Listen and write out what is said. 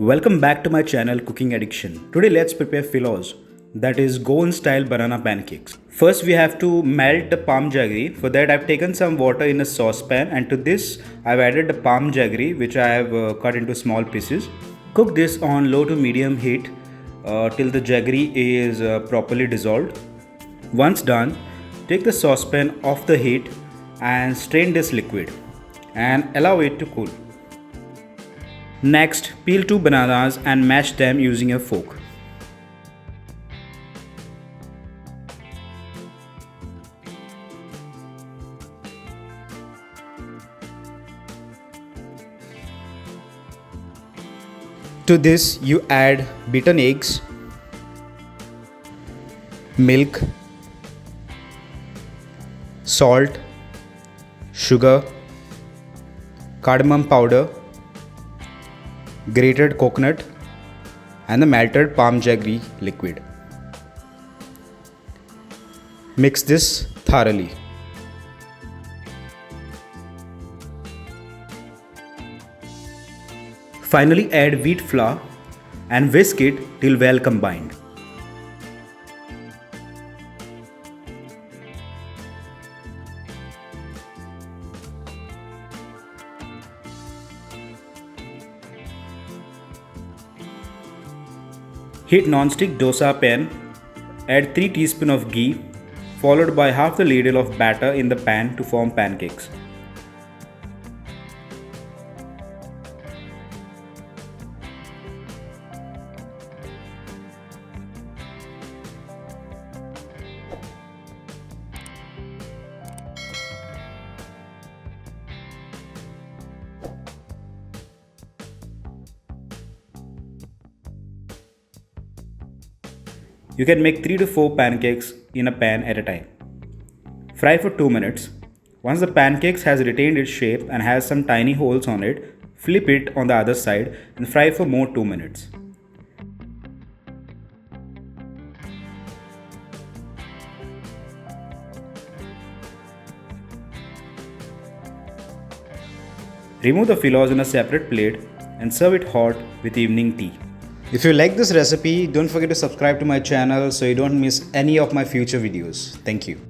Welcome back to my channel Cooking Addiction. Today let's prepare Filos, that is Goan style banana pancakes. First we have to melt the palm jaggery. For that I've taken some water in a saucepan, and to this I've added the palm jaggery which I have cut into small pieces. Cook this on low to medium heat till the jaggery is properly dissolved. Once done, take the saucepan off the heat and strain this liquid and allow it to cool. Next, peel 2 bananas and mash them using a fork. To this, you add beaten eggs, milk, salt, sugar, cardamom powder, grated coconut, and the melted palm jaggery liquid. Mix this thoroughly. Finally, add wheat flour and whisk it till well combined. Heat non-stick dosa pan, add 3 teaspoons of ghee followed by half the ladle of batter in the pan to form pancakes. You can make 3 to 4 pancakes in a pan at a time. Fry for 2 minutes. Once the pancakes has retained its shape and has some tiny holes on it, flip it on the other side and fry for more 2 minutes. Remove the Filos in a separate plate and serve it hot with evening tea. If you like this recipe, don't forget to subscribe to my channel so you don't miss any of my future videos. Thank you.